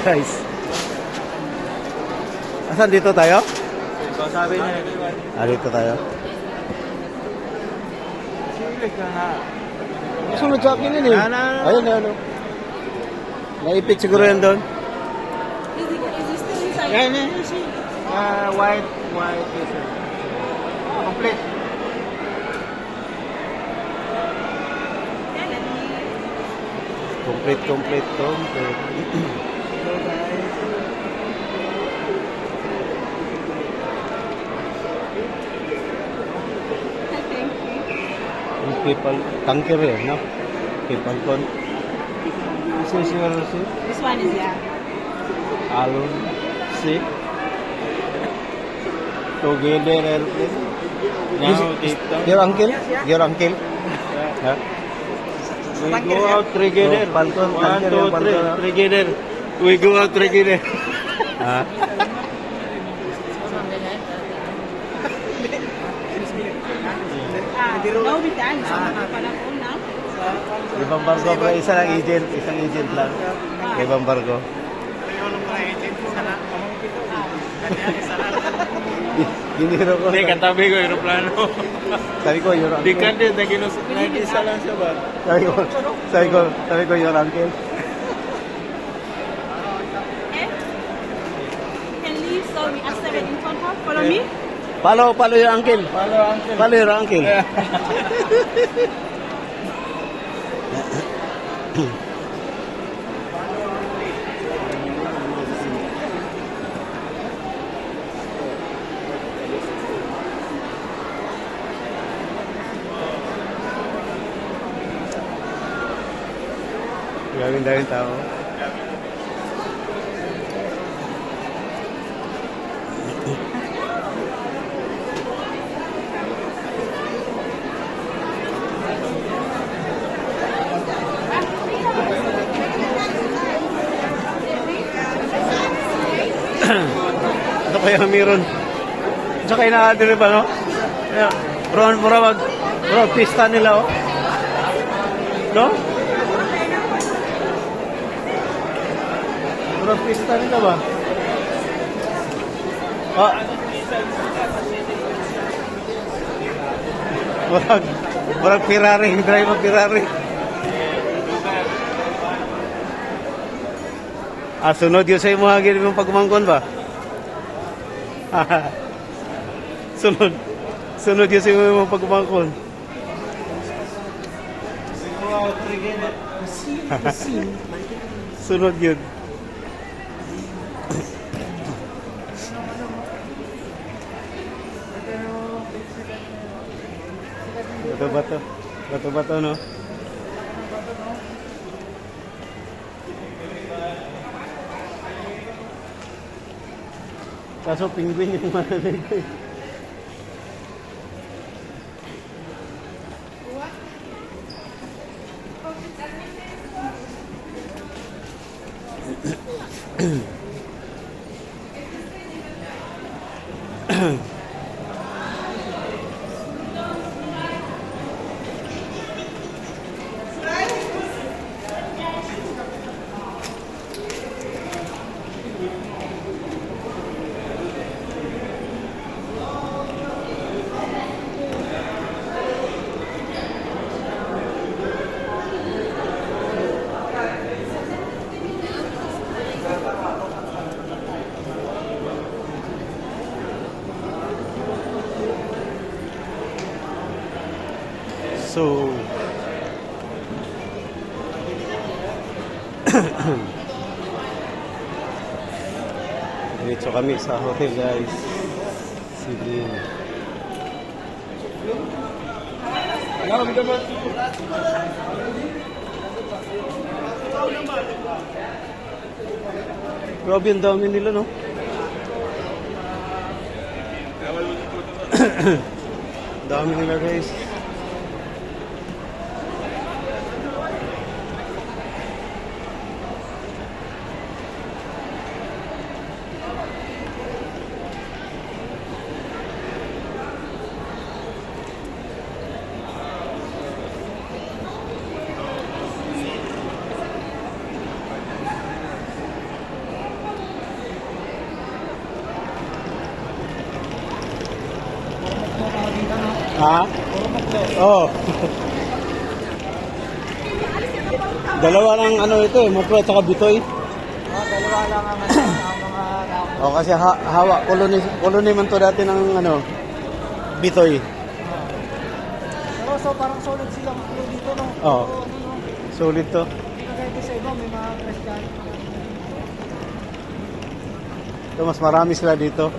Guys. Asan dito tayo? Ikaw sabi niya. Dito tayo. Silig ka nga. Sunod sa akin yun eh. Ayun, ayun. Naipit siguro yan doon. Is it still inside? Yan, yan, yan. See? White t-shirt. Complete. Yeah, let me... Complete. Hello guys. Thank you. Yung people, tanker yun, no? People con. This is your receipt. This one is, yeah. Alon. Si. Together airplane. Now take down. Your uncle? Your uncle? Ha? We go out together. Oh, Falcon, 1, tanker 2, yung 3. Falcon, ah. Together. We go out together. Ha? No, we can. Pala po na. Ibang barko bro, isang agent lang. Ibang barko. Giniro ko. Hindi, katabi ko aeroplano. Sabi ko, your Di ka uncle. din, nag-isa lang siya ba? Sabi ko, your uncle. Eh? You can leave, so we ask them in front of. Follow me. Follow your uncle. Follow, uncle. Follow your uncle. Gawin dahil tao. Ito kaya meron. Tsaka inaadiri ba, no? Yeah. Bro, pista nila, oh. No? Bro, pista nila ba? Ah. Barang Ferrari, drive ng Ferrari. Sunod yun sa mga gini mong pagmangkon ba? Sunod yun sa mga pagmangkon. Sunod yun. Bato-bato, no? Kaso penguin yung malalig ko eh. So, diretso kami sa hotel, guys. Sige. Grabe yung dami nila, no? Dami nila, guys. Ha? Oo. Oh. Dalawa lang ano ito eh, muklo at saka bitoy. Dalawa lang ang mga O kasi hawa, koloni man to dati ng ano, bitoy. Pero so parang solid sila mga dito, no? Oo. Sulit to. Hindi sa iba, may mga Christian. So, mas marami sila dito.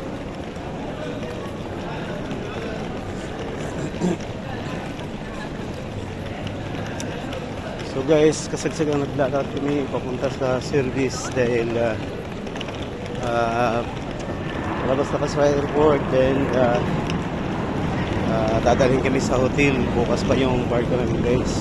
So guys, kasagsagang naglalakad kami papunta sa service dahil labas na sa airport, then dadalhin kami sa hotel. Bukas pa yung barko namin guys.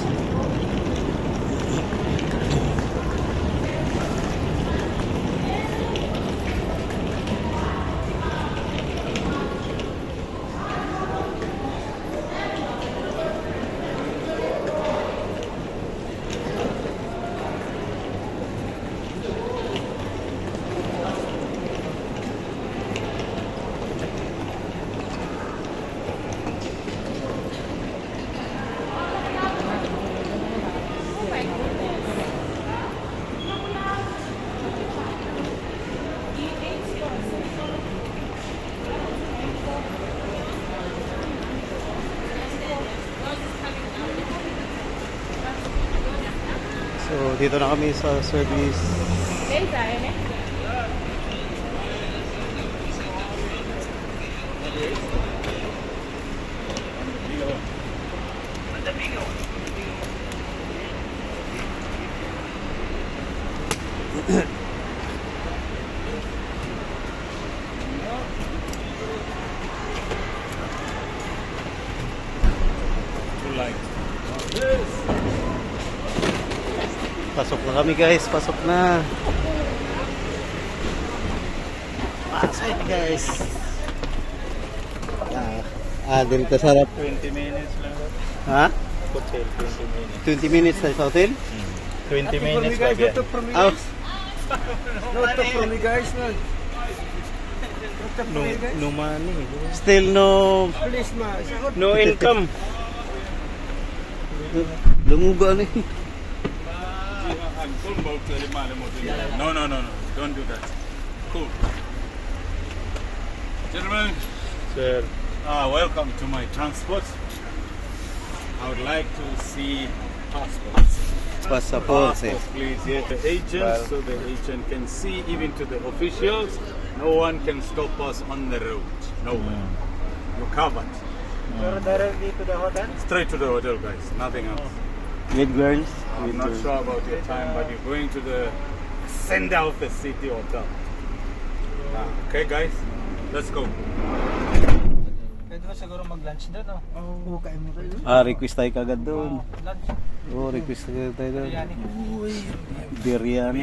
So dito na kami sa service. Pasok na kami guys, pasok na. Pasok guys. Dito sa harap. 20 minutes lang. Ha? Hotel, 20 minutes. 20 minutes na sa hotel? 20 minutes pa yan. Oh, No talk for me guys, man. no money. Still no Please, ma. no income. Lumuga na eh. No, don't do that. Cool. Gentlemen, Sir. welcome to my transport. I would like to see passports. Passport eh. Passports, please. Yes, the agent, so the agent can see even to the officials. No one can stop us on the road. No one. You're covered. Pero directly to the hotel? Straight to the hotel, guys. Nothing else. With girls? I'm not sure about your time, but you're going to the center of the city hotel. Okay, guys, let's go. Pwede ba siguro mag-lunch doon, no? Oo, kain mo tayo. Request tayo kagad doon. Lunch. Request tayo doon. Biryani. Biryani.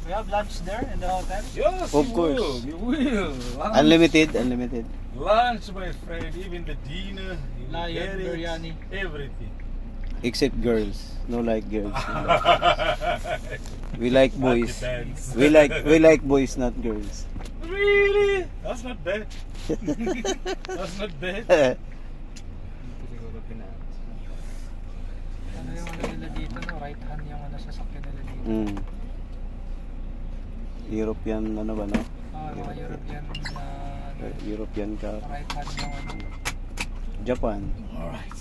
We have lunch there in the hotel? Yes, Of course. You will. Lunch, Unlimited. lunch, my friend. Even the dinner. You Lion, get it, biryani. everything. Except girls. No like girls. We like boys. Depends. We like boys, not girls. Really? That's not bad. That's not bad. Ano yung ano nila dito, no? Right hand yung ano sasakyan nila dito. European ano ba no? Mga European na European car. right hand yung ano. Japan. All right.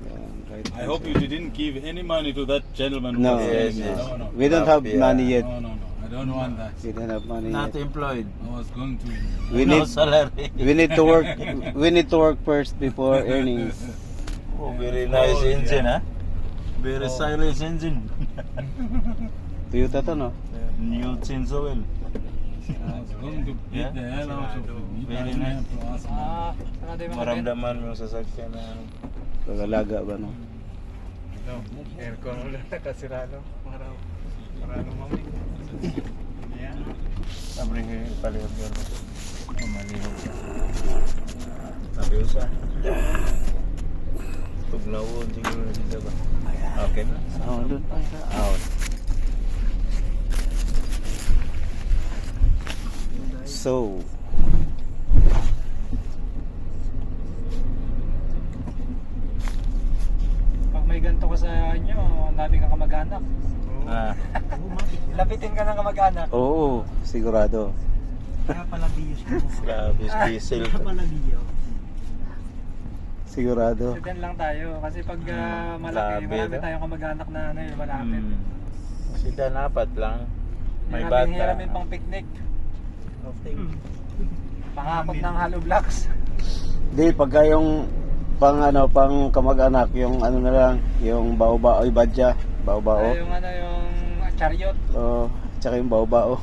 Yan, right. I hope you didn't give any money to that gentleman. who No, was yes, saying, yes. No. We don't have money yet. No. I don't want that. We don't have money Not yet. employed. I was going to. We No need salary. we need to work. We need to work first before earnings. Oh, very nice Oh, engine, yeah. huh? Very stylish engine. Toyota to no? New change oil. I was going to beat Yeah. the hell out of him. He Very doesn't nice. have to ask me. Saka din mga Maramdaman mo sa sasakyan na Kagalaga ba no? aircon mo lang nakasira, no? Para mami. sabi kayo palihog yun. Oh, malihog ka. Sabi ko sa tuglawon siguro na sila ba? Okay na. Doon pa sa out. So, nyo, ang dami kang kamag-anak. Ah, Lapitin ka ng kamag-anak. Oo, sigurado. Kaya pala biyos ko. grabe, diesel. biyo. Sigurado. Sudan lang tayo. Kasi pag malaki, Labi, marami no? tayong kamag-anak na ano, malapit. Sila apat lang. May Hiramin bata. pang picnic. Pangakot ng hollow blocks. Di, pagka yung pang kamag-anak, yung ano na lang, yung bao-bao, ay badya, bao-bao. Yung ano, yung chariot. Oo, tsaka yung bao-bao.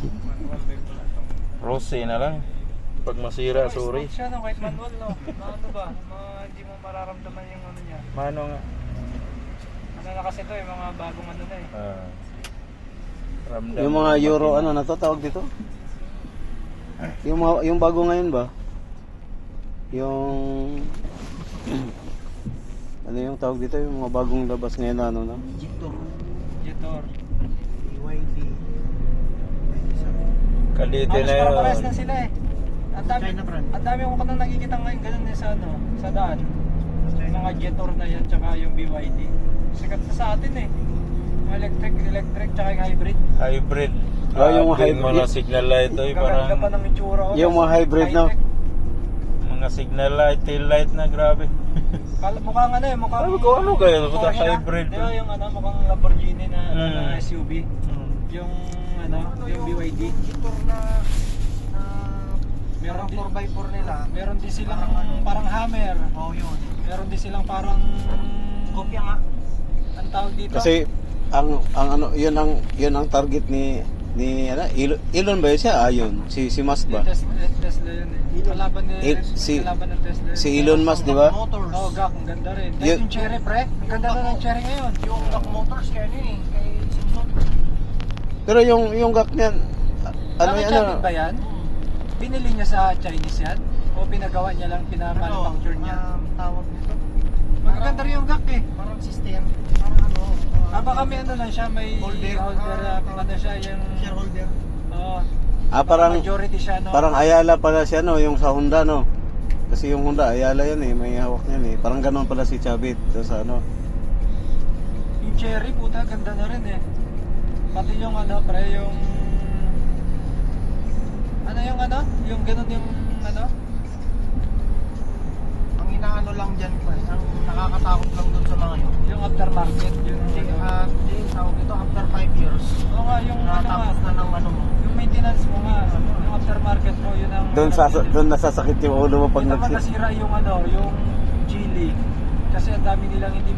Rosé na lang. Pag masira, sorry. Smooth siya no, kahit manual no. Ano ba? Hindi mo mararamdaman yung ano niya. Mano nga. Ano na kasi ito eh, mga bagong ano na eh. Ramdam. Yung mga Euro, ano na to, tawag dito? Yung bago ngayon ba? Yung... ano yung tawag dito? Yung mga bagong labas ngayon na ano na? Jetor. Kalite na yun. Pares na sila eh. Ang dami ko nang nakikita ngayon ganun eh sa ano, sa daan. Yung mga Jetor na yan tsaka yung BYD. Sikat na sa atin eh. Yung electric tsaka yung hybrid. Hybrid. Ah, yung Ating hybrid. mga signal light ay parang Gaganda pa ng itsura ko. Yung mga hybrid na. mga signal light, tail light na grabe. Mukhang ano eh, mukhang... Sabi ko, ano kaya? Ba't Porsche na? hybrid? Di ba yung ano, mukhang Lamborghini na, na Mm. SUV. Yung ano, yung BYD. Meron din 4x4 nila. Meron din silang parang Hammer. Oh, yun. Meron din silang parang kopya nga. Ang tawag dito. Kasi ang ano, yun ang target ni ano, Elon ba yun siya? Ah, yun. Si Musk ba? Tesla yun eh. Kalaban ni kalaban ng Tesla. Si Elon Musk, di ba? Oh, GAC, ang ganda rin. Yun- Yung Cherry pre, ang ganda na ng Cherry ngayon. Yung GAC Motors kaya ni kay Simpson. Pero yung gak niyan, ano yan? Chinese ba yan? Binili niya sa Chinese yan? O pinagawa niya lang, pinamanufacture niya? Tawag nito. Magaganda rin yung GAC eh. Parang system. Parang ano. Baka may ano lang siya, may holder ano siya, yung shareholder. Oo. Ah, parang majority siya, no? parang Ayala pala siya, no, yung sa Honda, no. Kasi yung Honda Ayala yan eh, may hawak niyan eh. Parang ganoon pala si Chavit sa ano. Yung Cherry, puta, ganda na rin eh. Pati yung ano, pre, yung... Ano yung ano? Yung ganun yung ano? Ang inaano lang dyan pa, ang nakakatakot lang doon sa mga yun. Yung aftermarket, yung ano. Tawag ito after 5 years. Oo nga, yung ano nga. Natapos na ng ano mo. Yung maintenance mo nga, yung aftermarket mo, yun ang... Doon nasasakit yung ulo mo pag Hindi naman nasira yung ano, yung Geely. Kasi ang dami nilang hindi